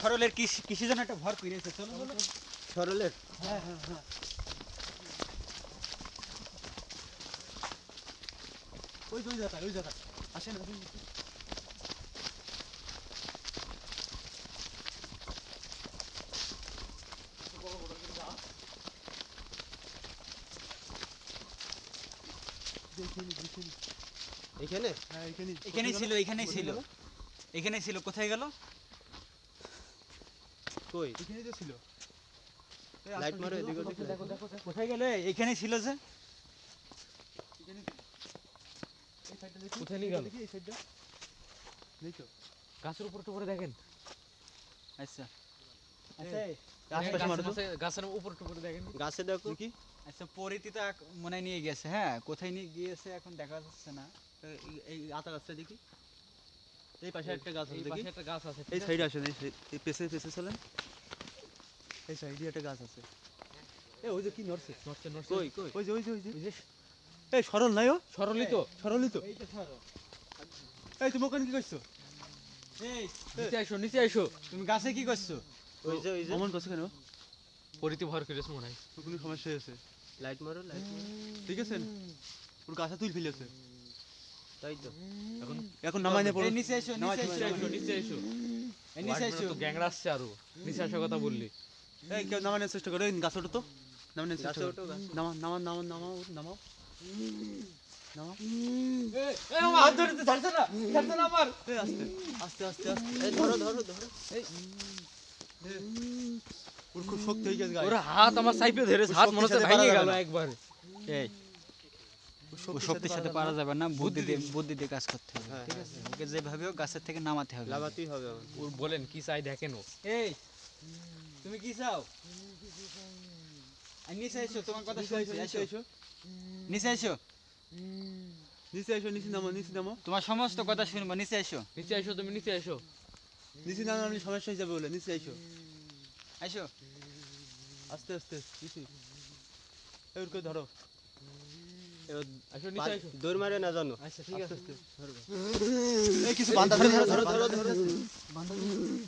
সরলের কিসের জন্য একটা ভর করেছে, চলো চলো। সরলের হ্যাঁ হ্যাঁ হ্যাঁ, ওই জায়গা আসেন আসেন। এখানে হ্যাঁ এখানেই ছিল কোথায় গেল? কই এখানেই তো ছিল। লাইট মারো এদিকে ওদিকে দেখো দেখো কোথায় গেল? এখানেই ছিল যে। কোথায় নিয়ে গেল? এই সাইডটা নেই তো। গাছের উপর টুপরে দেখেন। আচ্ছা আশপাশে মারো তো। গাছের উপর টুপরে দেখেন। গাছে দেখো কি? আচ্ছা পরিতি তো মনে হয় নিয়ে গেছে। হ্যাঁ কোথায় নিয়ে গিয়েছে এখন দেখা যাচ্ছে না। এই আতা গাছটা দেখি, এই পাশে একটা গাছ আছে এই দেখি, পাশে একটা গাছ আছে। এই সাইডে আসেন, এই পেছে পেছে চলেন, এই সাইডে একটা গাছ আছে। এই ওই যে কি নড়ছে, কই কই ওই যে এই সরল নাই, ও সরলই তো। সরলই তো। এই তো ছাড়ো। এই তুমি ওখানে কি করছো? এই নিচে আইসো। তুমি গাছে কি করছো? ওই যে অমন করছো কেন? পরিতে ভর করেছে মনে হয়। কোনো সমস্যা হয়েছে? লাইট মারো লাইট মারো, ঠিক আছে। ওর গাছা তুই ফেলেছে, তাই তো। এখন নামাই না পড়ো। এই নিচে এসো নিচে আইসো। এই নিচে এসো। তো গ্যাংরা আসছে আরো। নিচে আসার কথা বললি। এই কেউ নামানোর চেষ্টা করো, এই গাছ ওঠো তো, নামানোর চেষ্টা করো। নামা নামা নামা নামাও নামাও নামাও। এই আমার হাত ধরে ছাড়ছে না আমার। এই আস্তে আস্তে আস্তে আস্তে, এই ধরো ধরো ধরো। এই ওর খুব শক্তি হয়ে গেছে গায়ে। ওর হাত আমার সাইপে ধরেছে, হাত মনে হচ্ছে ভেঙে গেল একবার। এই ও শক্তির সাথে পারা যাবে না, বুদ্ধি দিয়ে কাজ করতে হবে, ঠিক আছে? ওকে যেভাবে হোক গাছের থেকে নামাতে হবে। লাভাতেই হবে। ওর বলেন কি চাই দেখেন ও। এই তুমি কি চাও? নিচে এসো, তোমার কথা শুনছি। এসো নিচে এসো, নিচে এসো, নিচে নামো, নিচে নামো। তোমার সমস্ত কথা শুনবো। নিচে এসো, নিচে আইসো, তুমি নিচে আইসো। নিচে না নামলে সমস্যা হয়ে যাবে বলে, নিচে এসো। এসো। আস্তে আস্তে নিচে। এই ওরকে ধরো, আইসো নিচে আইসো। দৌড় মারে না জানো। আচ্ছা ঠিক আছে। এই কিছু বান্ধা ধরো ধরো ধরো ধরো।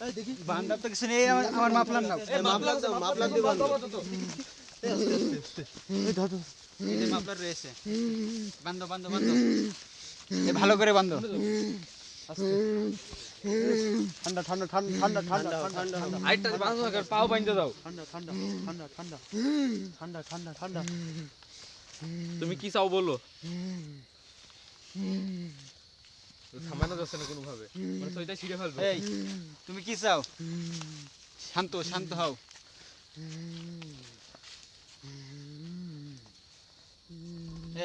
এই দেখি বান্দার তো কিছু নেই, আমার মাফলার নাও। এই মাপলাক দাও, মাপলাক দিও বান্ধা। এই আস্তে আস্তে আস্তে। এই ধরো। এই যে মাফলার রয়েছে, বান্ধো বান্ধো বান্ধো। এই ভালো করে বান্ধো। ঠান্ডা ঠান্ডা ঠান্ডা ঠান্ডা ঠান্ডা ঠান্ডা ঠান্ডা আইটা বাঁধো না, পাও বাইন্ধে দাও। ঠান্ডা ঠান্ডা ঠান্ডা ঠান্ডা ঠান্ডা ঠান্ডা ঠান্ডা। তুমি কি চাও বলো। থামানো যাচ্ছে না কোনো ভাবে, মানে তো এটা ছিঁড়ে ফেলবে। এই তুমি কি চাও? শান্ত শান্ত হও।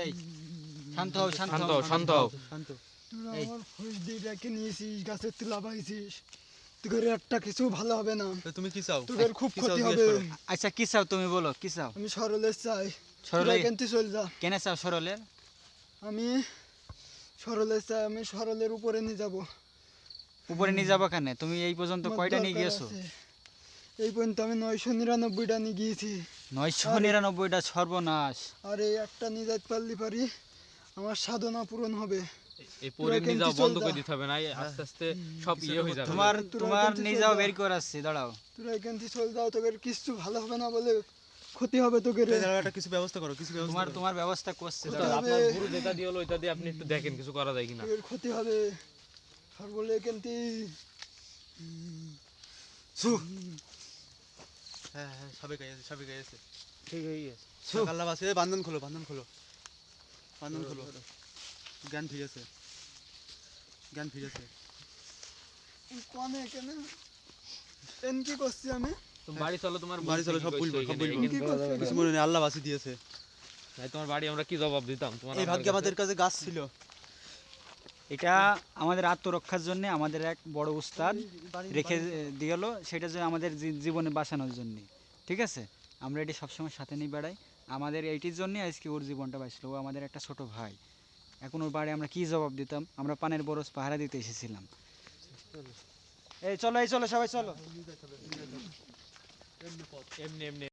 এই শান্ত হও শান্ত শান্ত হও হও, শান্ত হও। শান্ত। তোরা আমার ফোঁস দিয়ে ডেকে নিয়েছিস, গাছের তুলা পাইছিস, তোদের একটা কিছু ভালো হবে না, তো তুমি কি চাও? তোদের খুব কি চাও ক্ষতি জিজ্ঞেস হবে। করো। আচ্ছা কি চাও তুমি বলো, কি চাও? আমি সরলের চাই, সরলে তোরা কিন্তু চল যা। কেন চাও সরলের? আমি সরলের চাই, আমি সরলের উপরে নিয়ে যাবো। উপরে নিয়ে যাবো কেন? তুমি এই পর্যন্ত আমার কয়টা নিয়ে দরকার গিয়েছো? আছে। এই পর্যন্ত আমি 999টা নিয়ে গিয়েছি, 999টা। সর্বনাশ। আর এই একটা নিয়ে যাইতে পারি আমার সাধনা পূরণ হবে। এই পরে নিয়ে যাও বন্ধ করে দিতে হবে না, আস্তে আস্তে সব ইয়ে হয়ে যাবে। তোমার তোরা তোমার কিন্তু নিয়ে যাও, চল বের যা। করে আসছি, দাঁড়াও। তোরা এখান থেকে চল যাও, তোদের কিছু ভালো হবে না বলে ক্ষতি হবে তোদের। একটা কিছু ব্যবস্থা করো, কিছু ব্যবস্থা তোমার করো। তোমার ব্যবস্থা করছে, ক্ষতি দাঁড়াও। হবে, আপনার গুরু যেটা দিয়ে হলো ওইটা দিয়ে আপনি একটু দেখেন কিছু করা যায় কিনা। তোদের ক্ষতি হবে। সরবলে এখান থেকে হ্যাঁ হ্যাঁ সবে গায়ে আছে, সবে গায়ে আছে। ঠিক হয়ে গেছে। আল্লাহ বাসে। বান্ধন খোলো, বান্ধন খোলো, বান্ধন খোলো। জ্ঞান ফিরেছে, জ্ঞান ফিরেছে। কনে কেন এন কি করছি আমি? তুমি বাড়ি চলো, তোমার বাড়ি চলো, সব বলবো, সব বলবো। কি করছি? কিছু মনে নেই, আল্লাহ বাসি দিয়েছে। ভাই তোমার বাড়ি আমরা কি জবাব দিতাম তোমার? এই ভাগ্যে আমাদের কাছে গাছ ছিল। এটা আমাদের আত্মরক্ষার জন্য আমাদের এক বড় উস্তাদ রেখে দিয়ে গেলো, সেটা যে আমাদের জীবনে বাঁচানোর জন্য, ঠিক আছে? আমরা এটি সবসময় সাথে নিয়ে বেড়াই। আমাদের এইটির জন্যই আজকে ওর জীবনটা বাঁচলো। ও আমাদের একটা ছোট ভাই। এখন ওর বাড়ি আমরা কি জবাব দিতাম? আমরা পানের বরজ পাহারা দিতে এসেছিলাম। এই চলো সবাই চলো। এমনি এমনি